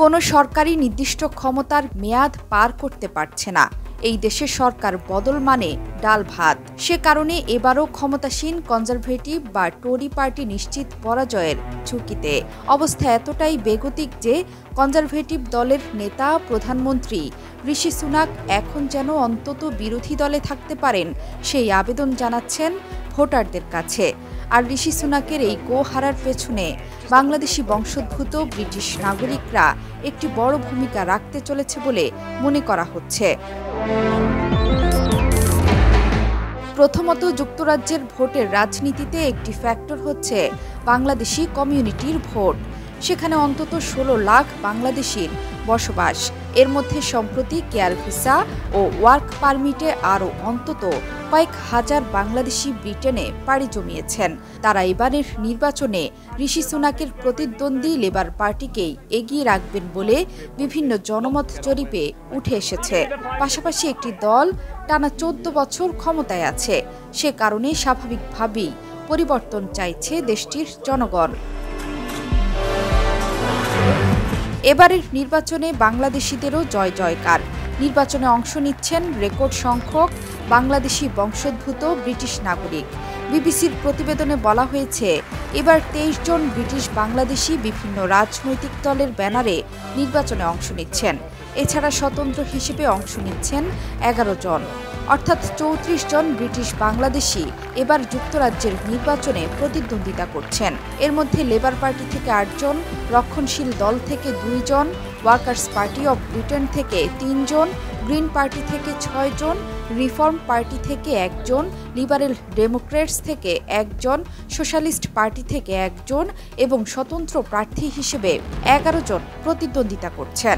কোনো সরকারি নির্দিষ্ট ক্ষমতার মেয়াদ পার করতে পারছে না। এই দেশে সরকার বদল মানে ডাল ভাত। সে কারণে এবারও ক্ষমতাসীন কনজারভেটিভ বা টোরি পার্টি নিশ্চিত পরাজয়ের ঝুঁকিতে। অবস্থা এতটাই বেগতিক যে কনজারভেটিভ দলের নেতা প্রধানমন্ত্রী ঋষি সুনাক এখন যেন অন্তত বিরোধী দলে থাকতে পারেন সেই আবেদন জানাচ্ছেন ভোটারদের কাছে। আর ঋষি সুনাকের এই গো হারার পেছনে বাংলাদেশি বংশোদ্ভূত ব্রিটিশ নাগরিকরা একটি বড় ভূমিকা রাখতে চলেছে বলে মনে করা হচ্ছে। প্রথমত, যুক্তরাজ্যের ভোটের রাজনীতিতে একটি ফ্যাক্টর হচ্ছে বাংলাদেশি কমিউনিটির ভোট। সেখানে অন্তত 16 লাখ বাংলাদেশির বসবাস। এর মধ্যে সম্প্রতি কেয়ার ভিসা ও ওয়ার্ক পারমিটে আরও অন্তত কয়েক হাজার বাংলাদেশি ব্রিটেনে পাড়ি জমিয়েছেন। তারা এবারের নির্বাচনে ঋষি সুনাকের প্রতিদ্বন্দ্বী লেবার পার্টিকেই এগিয়ে রাখবেন বলে বিভিন্ন জনমত জরিপে উঠে এসেছে। পাশাপাশি একটি দল টানা 14 বছর ক্ষমতায় আছে। সে কারণে স্বাভাবিকভাবেই পরিবর্তন চাইছে দেশটির জনগণ। এবারের নির্বাচনে বাংলাদেশিদেরও জয় জয়কার। নির্বাচনে অংশ নিচ্ছেন রেকর্ড সংখ্যক বাংলাদেশি বংশোদ্ভূত ব্রিটিশ নাগরিক। বিবিসির প্রতিবেদনে বলা হয়েছে, এবার 23 জন ব্রিটিশ বাংলাদেশি বিভিন্ন রাজনৈতিক দলের ব্যানারে নির্বাচনে অংশ নিচ্ছেন। এছাড়া স্বতন্ত্র হিসেবে অংশ নিচ্ছেন 11 জন। অর্থাৎ 34 জন ব্রিটিশ বাংলাদেশি এবার যুক্তরাজ্যের নির্বাচনে প্রতিদ্বন্দ্বিতা করছেন। এর মধ্যে লেবার পার্টি থেকে 8 জন, রক্ষণশীল দল থেকে 2 জন, ওয়ার্কার্স পার্টি অব ব্রিটেন থেকে 3 জন, গ্রিন পার্টি থেকে 6 জন, রিফর্ম পার্টি থেকে 1 জন, লিবারেল ডেমোক্রেটস থেকে 1 জন, সোশ্যালিস্ট পার্টি থেকে 1 জন এবং স্বতন্ত্র প্রার্থী হিসেবে 11 জন প্রতিদ্বন্দ্বিতা করছেন।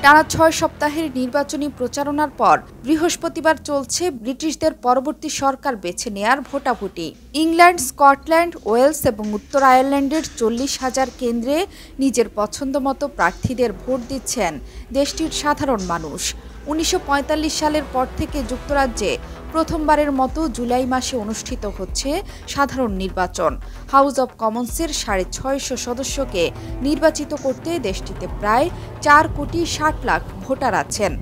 টানা 6 সপ্তাহের নির্বাচনী প্রচারণার পর বৃহস্পতিবার চলছে ব্রিটিশদের পরবর্তী সরকার বেছে নেয়ার ভোটাভুটি। ইংল্যান্ড, স্কটল্যান্ড, ওয়েলস এবং উত্তর আয়ারল্যান্ডের 40,000 কেন্দ্রে নিজের পছন্দমতো প্রার্থীদের ভোট দিচ্ছেন দেশটির সাধারণ মানুষ। 1945 সালের পর থেকে যুক্তরাজ্যে প্রথমবারের মতো জুলাই মাসে অনুষ্ঠিত হচ্ছে সাধারণ নির্বাচন। হাউস অব কমন্সের 650 সদস্যকে নির্বাচিত করতে দেশটিতে প্রায় 4,60,00,000 ভোটার আছেন।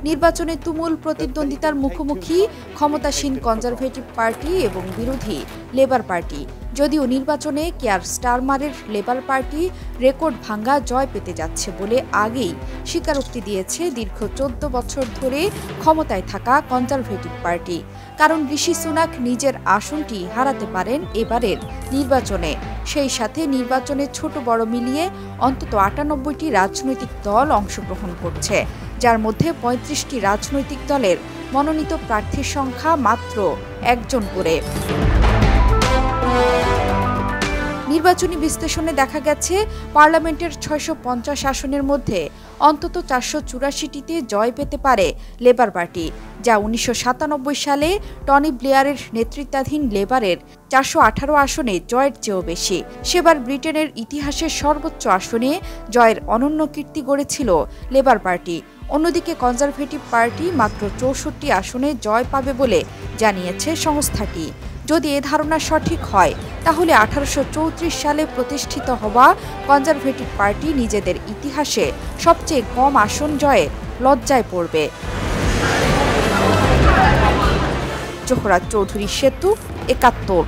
নির্বাচনে তুমুল প্রতিদ্বন্দ্বিতার মুখোমুখি ক্ষমতাসীন কনজারভেটিভ পার্টি এবং বিরোধী লেবার পার্টি। যদিও নির্বাচনে কেয়ার স্টারমারের লেবার পার্টি রেকর্ড ভাঙা জয় পেতে যাচ্ছে বলে আগেই স্বীকারোক্তি দিয়েছে দীর্ঘ 14 বছর ধরে ক্ষমতায় থাকা কনজারভেটিভ পার্টি। কারণ ঋষি সুনাক নিজের আসনটি হারাতে পারেন এবারের নির্বাচনে। সেই সাথে নির্বাচনে ছোট বড় মিলিয়ে অন্তত 98টি রাজনৈতিক দল অংশগ্রহণ করছে, যার মধ্যে 35টি রাজনৈতিক দলের মনোনীত প্রার্থীর সংখ্যা মাত্র 1 জন করে। নির্বাচনী বিশ্লেষণে দেখা গেছে, পার্লামেন্টের 650 আসনের মধ্যে অন্তত 484টিতে জয় পেতে পারে লেবার পার্টি, যা 1997 সালে টনি ব্লেয়ারের নেতৃত্বাধীন লেবারের 418 আসনে জয়ের চেয়েও বেশি। সেবার ব্রিটেনের ইতিহাসের সর্বোচ্চ আসনে জয়ের অনন্য কীর্তি গড়েছিল লেবার পার্টি। অন্যদিকে কনজারভেটিভ পার্টি মাত্র 64 আসনে জয় পাবে বলে জানিয়েছে সংস্থাটি। যদি এ ধারণা সঠিক হয়, তাহলে 1834 সালে প্রতিষ্ঠিত হওয়া কনজারভেটিভ পার্টি নিজেদের ইতিহাসে সবচেয়ে কম আসন জয়ে লজ্জায় পড়বে। জোহরা চৌধুরী সেতু, 71।